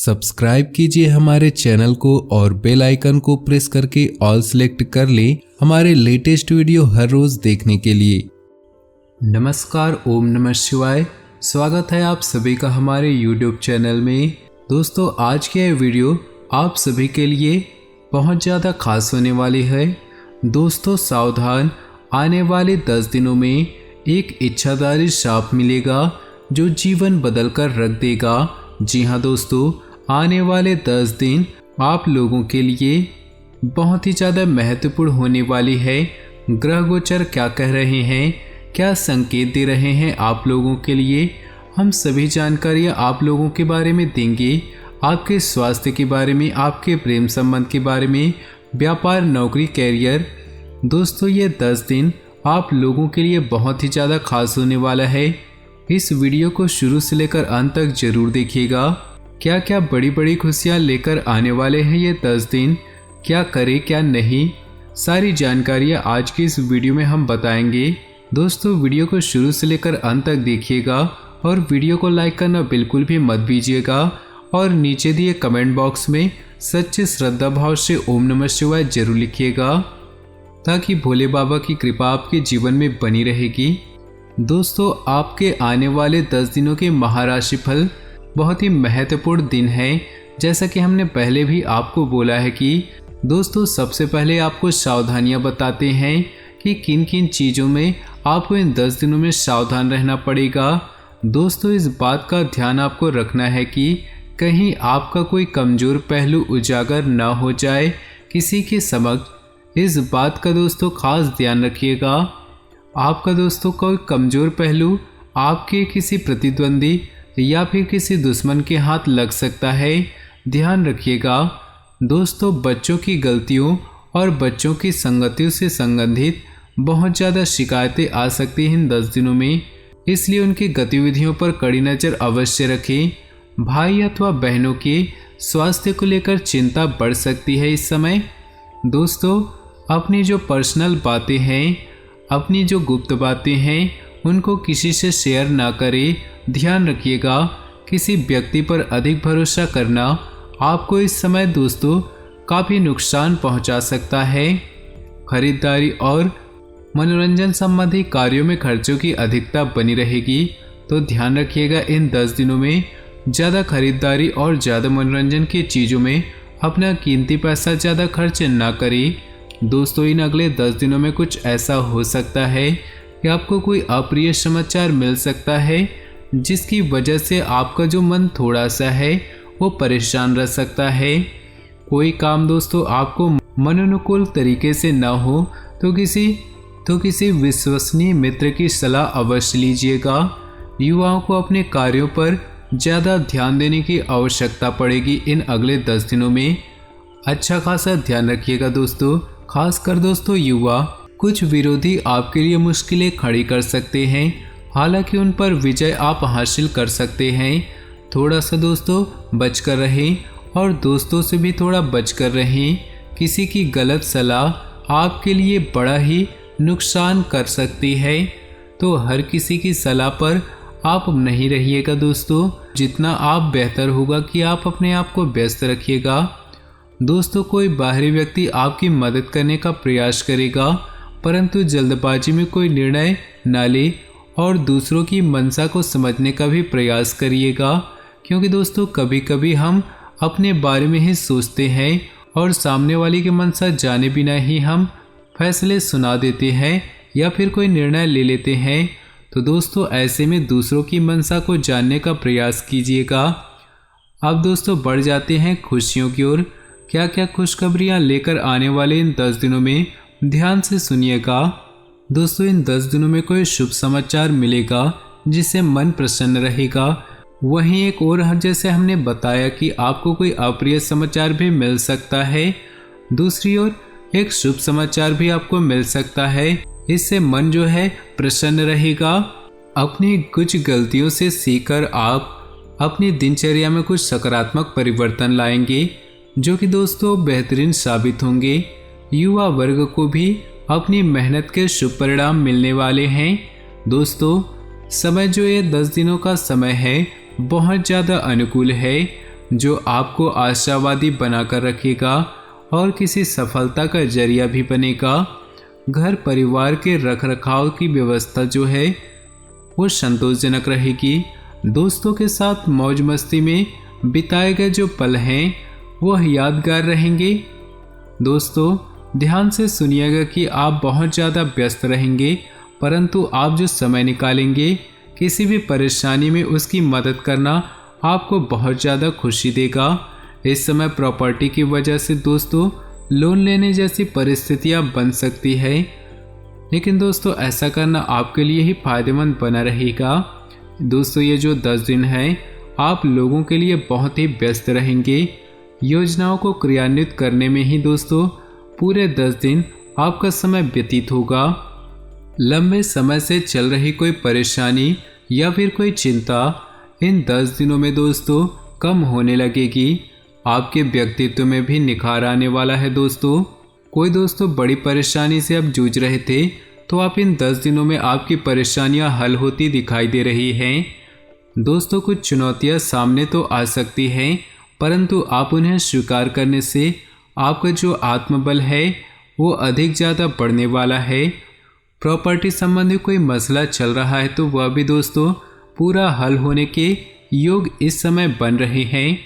Subscribe कीजिए हमारे channel को और बेल आइकन को प्रेस करके ऑल सेलेक्ट कर लें हमारे लेटेस्ट वीडियो हर रोज देखने के लिए। नमस्कार, ओम नमः शिवाय। स्वागत है आप सभी का हमारे यूट्यूब चैनल में। दोस्तों, आज की यह वीडियो आप सभी के लिए बहुत ज़्यादा खास होने वाली है। दोस्तों सावधान, आने वाले 10 दिनों में एक इच्छाधारी श्राप मिलेगा जो जीवन बदल कर रख देगा। जी हाँ दोस्तों, आने वाले 10 दिन आप लोगों के लिए बहुत ही ज़्यादा महत्वपूर्ण होने वाली है। ग्रह गोचर क्या कह रहे हैं, क्या संकेत दे रहे हैं आप लोगों के लिए, हम सभी जानकारियाँ आप लोगों के बारे में देंगे। आपके स्वास्थ्य के बारे में, आपके प्रेम संबंध के बारे में, व्यापार, नौकरी, कैरियर। दोस्तों, ये 10 दिन आप लोगों के लिए बहुत ही ज़्यादा खास होने वाला है। इस वीडियो को शुरू से लेकर अंत तक जरूर देखिएगा। क्या क्या बड़ी बड़ी खुशियाँ लेकर आने वाले हैं ये 10 दिन, क्या करें क्या नहीं, सारी जानकारियाँ आज की इस वीडियो में हम बताएंगे। दोस्तों, वीडियो को शुरू से लेकर अंत तक देखिएगा और वीडियो को लाइक करना बिल्कुल भी मत भूलिएगा और नीचे दिए कमेंट बॉक्स में सच्चे श्रद्धा भाव से ओम नमः शिवाय जरूर लिखिएगा ताकि भोले बाबा की कृपा आपके जीवन में बनी रहेगी। दोस्तों, आपके आने वाले 10 दिनों के महाराशि फल बहुत ही महत्वपूर्ण दिन है। जैसा कि हमने पहले भी आपको बोला है कि दोस्तों, सबसे पहले आपको सावधानियां बताते हैं कि किन किन चीज़ों में आपको इन 10 दिनों में सावधान रहना पड़ेगा। दोस्तों, इस बात का ध्यान आपको रखना है कि कहीं आपका कोई कमज़ोर पहलू उजागर ना हो जाए किसी के समक्ष। इस बात का दोस्तों खास ध्यान रखिएगा। आपका दोस्तों कोई कमज़ोर पहलू आपके किसी प्रतिद्वंदी या फिर किसी दुश्मन के हाथ लग सकता है, ध्यान रखिएगा। दोस्तों, बच्चों की गलतियों और बच्चों की संगतियों से संबंधित बहुत ज़्यादा शिकायतें आ सकती हैं इन 10 दिनों में, इसलिए उनकी गतिविधियों पर कड़ी नज़र अवश्य रखें। भाई अथवा बहनों के स्वास्थ्य को लेकर चिंता बढ़ सकती है इस समय। दोस्तों, अपनी जो पर्सनल बातें हैं, अपनी जो गुप्त बातें हैं, उनको किसी से शेयर ना करें, ध्यान रखिएगा। किसी व्यक्ति पर अधिक भरोसा करना आपको इस समय दोस्तों काफ़ी नुकसान पहुंचा सकता है। खरीदारी और मनोरंजन संबंधी कार्यों में खर्चों की अधिकता बनी रहेगी, तो ध्यान रखिएगा इन 10 दिनों में ज़्यादा खरीदारी और ज़्यादा मनोरंजन की चीज़ों में अपना कीमती पैसा ज़्यादा खर्च ना करें। दोस्तों, इन अगले 10 दिनों में कुछ ऐसा हो सकता है कि आपको कोई अप्रिय समाचार मिल सकता है जिसकी वजह से आपका जो मन थोड़ा सा है वो परेशान रह सकता है। कोई काम दोस्तों आपको मनोनुकूल तरीके से ना हो तो किसी विश्वसनीय मित्र की सलाह अवश्य लीजिएगा। युवाओं को अपने कार्यों पर ज़्यादा ध्यान देने की आवश्यकता पड़ेगी इन अगले 10 दिनों में। अच्छा खासा ध्यान रखिएगा दोस्तों, खासकर दोस्तों युवा। कुछ विरोधी आपके लिए मुश्किलें खड़ी कर सकते हैं, हालांकि उन पर विजय आप हासिल कर सकते हैं। थोड़ा सा दोस्तों बचकर रहें और दोस्तों से भी थोड़ा बचकर रहें। किसी की गलत सलाह आपके लिए बड़ा ही नुकसान कर सकती है, तो हर किसी की सलाह पर आप नहीं रहिएगा दोस्तों। जितना आप बेहतर होगा कि आप अपने आप को व्यस्त रखिएगा। दोस्तों, कोई बाहरी व्यक्ति आपकी मदद करने का प्रयास करेगा, परंतु जल्दबाजी में कोई निर्णय न ले और दूसरों की मंशा को समझने का भी प्रयास करिएगा, क्योंकि दोस्तों कभी कभी हम अपने बारे में ही सोचते हैं और सामने वाले की मंशा जाने बिना ही हम फैसले सुना देते हैं या फिर कोई निर्णय ले लेते हैं। तो दोस्तों, ऐसे में दूसरों की मंशा को जानने का प्रयास कीजिएगा। अब दोस्तों बढ़ जाते हैं खुशियों की ओर। क्या क्या खुशखबरियाँ लेकर आने वाले इन 10 दिनों में, ध्यान से सुनिएगा। दोस्तों, इन 10 दिनों में कोई शुभ समाचार मिलेगा जिससे मन प्रसन्न रहेगा। वहीं एक और जैसे हमने बताया कि आपको कोई अप्रिय समाचार भी मिल सकता है, दूसरी ओर एक शुभ समाचार भी आपको मिल सकता है। इससे मन जो है प्रसन्न रहेगा। अपनी कुछ गलतियों से सीखकर आप अपनी दिनचर्या में कुछ सकारात्मक परिवर्तन लाएंगे जो कि दोस्तों बेहतरीन साबित होंगे। युवा वर्ग को भी अपनी मेहनत के शुभ परिणाम मिलने वाले हैं। दोस्तों, समय जो ये 10 दिनों का समय है बहुत ज़्यादा अनुकूल है। जो आपको आशावादी बनाकर रखेगा और किसी सफलता का जरिया भी बनेगा। घर परिवार के रखरखाव की व्यवस्था जो है वो संतोषजनक रहेगी। दोस्तों के साथ मौज मस्ती में बिताए गए जो पल हैं वह यादगार रहेंगे। दोस्तों ध्यान से सुनिएगा कि आप बहुत ज़्यादा व्यस्त रहेंगे, परंतु आप जो समय निकालेंगे किसी भी परेशानी में उसकी मदद करना आपको बहुत ज़्यादा खुशी देगा। इस समय प्रॉपर्टी की वजह से दोस्तों लोन लेने जैसी परिस्थितियां बन सकती है, लेकिन दोस्तों ऐसा करना आपके लिए ही फायदेमंद बना रहेगा। दोस्तों ये जो 10 दिन हैं आप लोगों के लिए बहुत ही व्यस्त रहेंगे। योजनाओं को क्रियान्वित करने में ही दोस्तों पूरे 10 दिन आपका समय व्यतीत होगा। लंबे समय से चल रही कोई परेशानी या फिर कोई चिंता इन 10 दिनों में दोस्तों कम होने लगेगी। आपके व्यक्तित्व में भी निखार आने वाला है। दोस्तों कोई दोस्तों बड़ी परेशानी से अब जूझ रहे थे तो आप इन 10 दिनों में आपकी परेशानियां हल होती दिखाई दे रही हैं। दोस्तों कुछ चुनौतियां सामने तो आ सकती हैं, परंतु आप उन्हें स्वीकार करने से आपका जो आत्मबल है वो अधिक ज़्यादा बढ़ने वाला है। प्रॉपर्टी संबंधी कोई मसला चल रहा है तो वह भी दोस्तों पूरा हल होने के योग इस समय बन रहे हैं।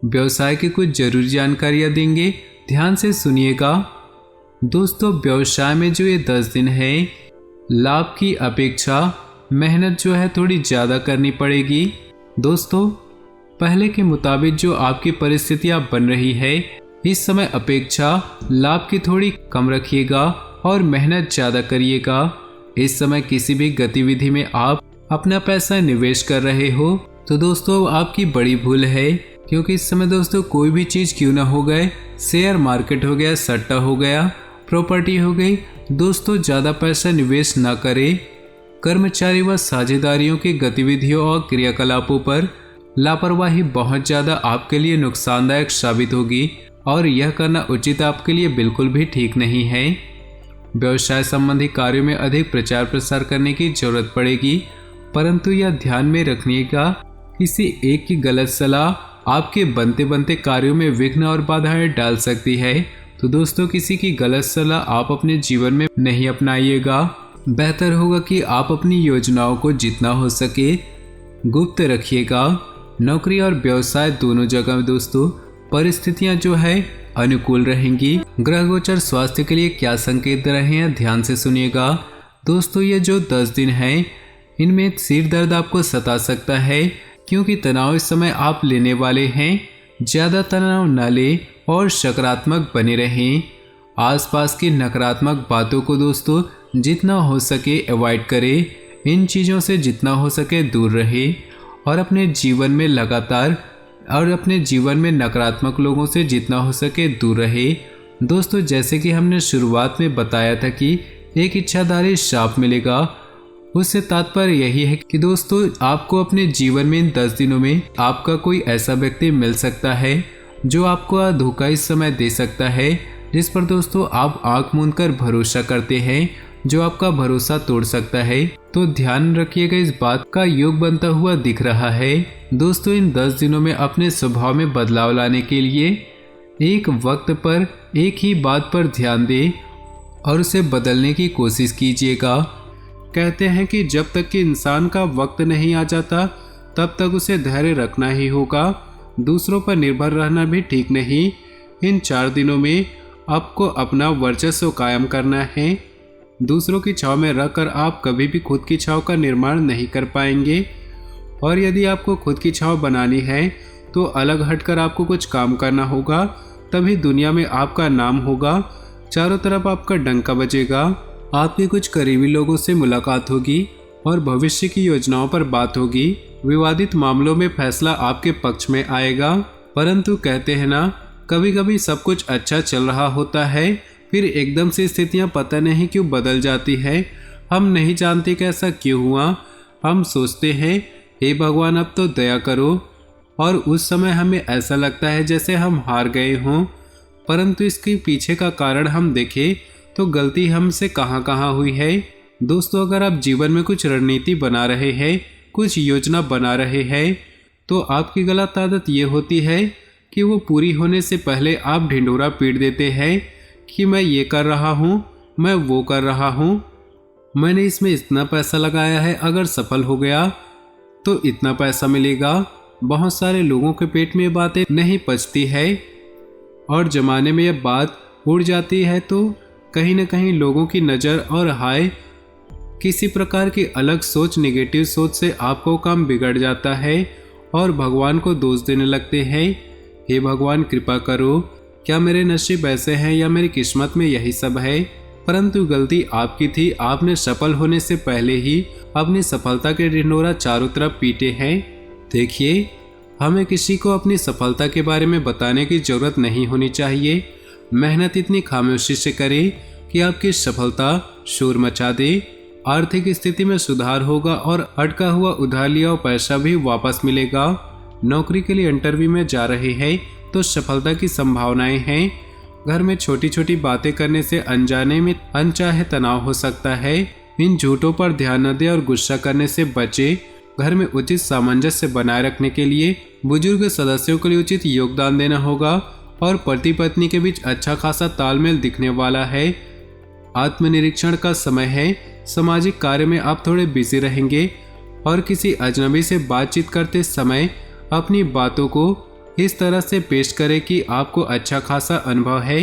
व्यवसाय की कुछ जरूरी जानकारियां देंगे, ध्यान से सुनिएगा। दोस्तों व्यवसाय में जो ये 10 दिन है लाभ की अपेक्षा मेहनत जो है थोड़ी ज़्यादा करनी पड़ेगी। दोस्तों पहले के मुताबिक जो आपकी परिस्थितियां बन रही है इस समय अपेक्षा लाभ की थोड़ी कम रखिएगा और मेहनत ज़्यादा करिएगा। इस समय किसी भी गतिविधि में आप अपना पैसा निवेश कर रहे हो तो दोस्तों आपकी बड़ी भूल है, क्योंकि इस समय दोस्तों कोई भी चीज़ क्यों ना हो गए, शेयर मार्केट हो गया, सट्टा हो गया, प्रॉपर्टी हो गई, दोस्तों ज़्यादा पैसा निवेश ना करें। कर्मचारी व साझेदारियों की गतिविधियों और क्रियाकलापों पर लापरवाही बहुत ज़्यादा आपके लिए नुकसानदायक साबित होगी और यह करना उचित आपके लिए बिल्कुल भी ठीक नहीं है। व्यवसाय संबंधी कार्यों में अधिक प्रचार प्रसार करने की जरूरत पड़ेगी, परंतु यह ध्यान में रखिएगा किसी एक की गलत सलाह आपके बनते बनते कार्यों में विघ्न और बाधाएं डाल सकती है। तो दोस्तों किसी की गलत सलाह आप अपने जीवन में नहीं अपनाइएगा। बेहतर होगा कि आप अपनी योजनाओं को जितना हो सके गुप्त रखिएगा। नौकरी और व्यवसाय दोनों जगह दोस्तों परिस्थितियां जो है अनुकूल रहेंगी। ग्रह गोचर स्वास्थ्य के लिए क्या संकेत दे रहे हैं, ध्यान से सुनिएगा। दोस्तों ये जो 10 दिन हैं इनमें सिर दर्द आपको सता सकता है, क्योंकि तनाव इस समय आप लेने वाले हैं। ज़्यादा तनाव न लें और सकारात्मक बने रहें। आसपास की नकारात्मक बातों को दोस्तों जितना हो सके अवॉइड करें। इन चीज़ों से जितना हो सके दूर रहें और अपने जीवन में नकारात्मक लोगों से जितना हो सके दूर रहे। दोस्तों जैसे कि हमने शुरुआत में बताया था कि एक इच्छाधारी श्राप मिलेगा, उससे तात्पर्य यही है कि दोस्तों आपको अपने जीवन में इन 10 दिनों में आपका कोई ऐसा व्यक्ति मिल सकता है जो आपको धोखा इस समय दे सकता है, जिस पर दोस्तों आप आंख मूंद कर भरोसा करते हैं, जो आपका भरोसा तोड़ सकता है। तो ध्यान रखिएगा, इस बात का योग बनता हुआ दिख रहा है। दोस्तों इन 10 दिनों में अपने स्वभाव में बदलाव लाने के लिए एक वक्त पर एक ही बात पर ध्यान दें और उसे बदलने की कोशिश कीजिएगा। कहते हैं कि जब तक कि इंसान का वक्त नहीं आ जाता तब तक उसे धैर्य रखना ही होगा। दूसरों पर निर्भर रहना भी ठीक नहीं। इन 4 दिनों में आपको अपना वर्चस्व कायम करना है। दूसरों की छाव में रहकर आप कभी भी खुद की छाव का निर्माण नहीं कर पाएंगे, और यदि आपको खुद की छाव बनानी है तो अलग हटकर आपको कुछ काम करना होगा, तभी दुनिया में आपका नाम होगा, चारों तरफ आपका डंका बजेगा। आपके कुछ करीबी लोगों से मुलाकात होगी और भविष्य की योजनाओं पर बात होगी। विवादित मामलों में फैसला आपके पक्ष में आएगा, परंतु कहते हैं ना, कभी कभी सब कुछ अच्छा चल रहा होता है, फिर एकदम से स्थितियां पता नहीं क्यों बदल जाती है। हम नहीं जानते कैसा क्यों हुआ। हम सोचते हैं हे भगवान अब तो दया करो, और उस समय हमें ऐसा लगता है जैसे हम हार गए हों, परंतु इसके पीछे का कारण हम देखें तो गलती हमसे कहाँ कहाँ हुई है। दोस्तों अगर आप जीवन में कुछ रणनीति बना रहे हैं, कुछ योजना बना रहे हैं, तो आपकी गलत आदत ये होती है कि वो पूरी होने से पहले आप ढिंढोरा पीट देते हैं कि मैं ये कर रहा हूँ, मैं वो कर रहा हूँ, मैंने इसमें इतना पैसा लगाया है, अगर सफल हो गया तो इतना पैसा मिलेगा। बहुत सारे लोगों के पेट में ये बातें नहीं पचती है और जमाने में यह बात उड़ जाती है तो कहीं ना कहीं लोगों की नज़र और हाय किसी प्रकार की अलग सोच, नेगेटिव सोच से आपको काम बिगड़ जाता है और भगवान को दोष देने लगते हैं। हे भगवान कृपा करो, क्या मेरे नसीब ऐसे हैं या मेरी किस्मत में यही सब है? परंतु गलती आपकी थी, आपने सफल होने से पहले ही अपनी सफलता के ढिंढोरा चारों तरफ पीटे हैं। देखिए, हमें किसी को अपनी सफलता के बारे में बताने की जरूरत नहीं होनी चाहिए। मेहनत इतनी खामोशी से करें कि आपकी सफलता शोर मचा दे। आर्थिक स्थिति में सुधार होगा और अटका हुआ उधार लिया हुआ पैसा भी वापस मिलेगा। नौकरी के लिए इंटरव्यू में जा रहे हैं तो सफलता की संभावनाएं हैं। घर में छोटी छोटी बातें करने से अनजाने में अनचाहे तनाव हो सकता है। इन झूठों पर ध्यान न दें और गुस्सा करने से बचे। घर में उचित सामंजस्य बनाए रखने के लिए बुजुर्ग सदस्यों के लिए उचित योगदान देना होगा और पति पत्नी के बीच अच्छा खासा तालमेल दिखने वाला है। आत्मनिरीक्षण का समय है। सामाजिक कार्य में आप थोड़े बिजी रहेंगे और किसी अजनबी से बातचीत करते समय अपनी बातों को इस तरह से पेश करें कि आपको अच्छा खासा अनुभव है।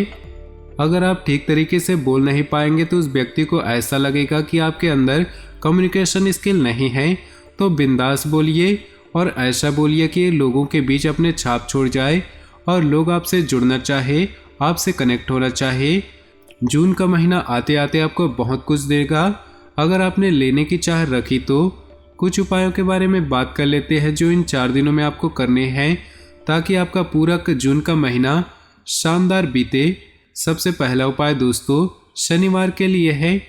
अगर आप ठीक तरीके से बोल नहीं पाएंगे तो उस व्यक्ति को ऐसा लगेगा कि आपके अंदर कम्युनिकेशन स्किल नहीं है। तो बिंदास बोलिए और ऐसा बोलिए कि लोगों के बीच अपने छाप छोड़ जाए और लोग आपसे जुड़ना चाहे, आपसे कनेक्ट होना चाहे। जून का महीना आते आते आपको बहुत कुछ देगा। अगर आपने लेने की चाह रखी तो कुछ उपायों के बारे में बात कर लेते हैं जो इन 4 दिनों में आपको करने हैं ताकि आपका पूरा जून का महीना शानदार बीते। सबसे पहला उपाय दोस्तों शनिवार के लिए है।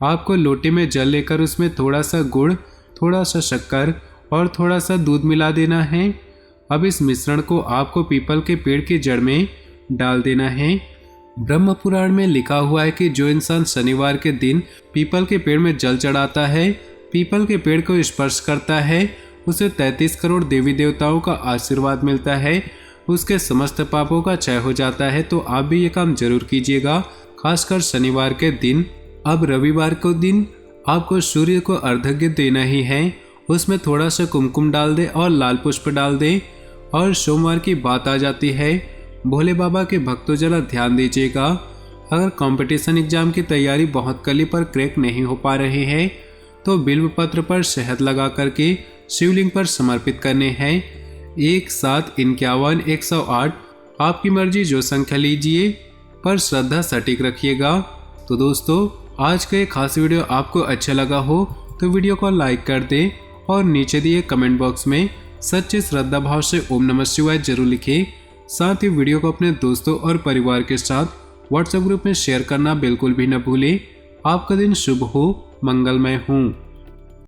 आपको लोटे में जल लेकर उसमें थोड़ा सा गुड़, थोड़ा सा शक्कर और थोड़ा सा दूध मिला देना है। अब इस मिश्रण को आपको पीपल के पेड़ की जड़ में डाल देना है। ब्रह्म पुराण में लिखा हुआ है कि जो इंसान शनिवार के दिन पीपल के पेड़ में जल चढ़ाता है, पीपल के पेड़ को स्पर्श करता है, उसे 33 करोड़ देवी देवताओं का आशीर्वाद मिलता है, उसके समस्त पापों का क्षय हो जाता है। तो आप भी ये काम जरूर कीजिएगा, खासकर शनिवार के दिन। अब रविवार को दिन आपको सूर्य को अर्घ्य देना ही है। उसमें थोड़ा सा कुमकुम डाल दे और लाल पुष्प डाल दे। और सोमवार की बात आ जाती है। भोले बाबा के भक्तों जरा ध्यान दीजिएगा। अगर कंपटीशन एग्जाम की तैयारी बहुत कली पर क्रैक नहीं हो पा रहे हैं तो बिल्व पत्र पर शहद लगा करके शिवलिंग पर समर्पित करने हैं। 1, 7, 51, 108 आपकी मर्जी जो संख्या लीजिए, पर श्रद्धा सटीक रखिएगा। तो दोस्तों आज का ये खास वीडियो आपको अच्छा लगा हो तो वीडियो को लाइक कर दें और नीचे दिए कमेंट बॉक्स में सच्चे श्रद्धा भाव से ओम नमः शिवाय जरूर लिखें। साथ ही वीडियो को अपने दोस्तों और परिवार के साथ व्हाट्सएप ग्रुप में शेयर करना बिल्कुल भी न भूलें। आपका दिन शुभ हो, मंगलमय हो।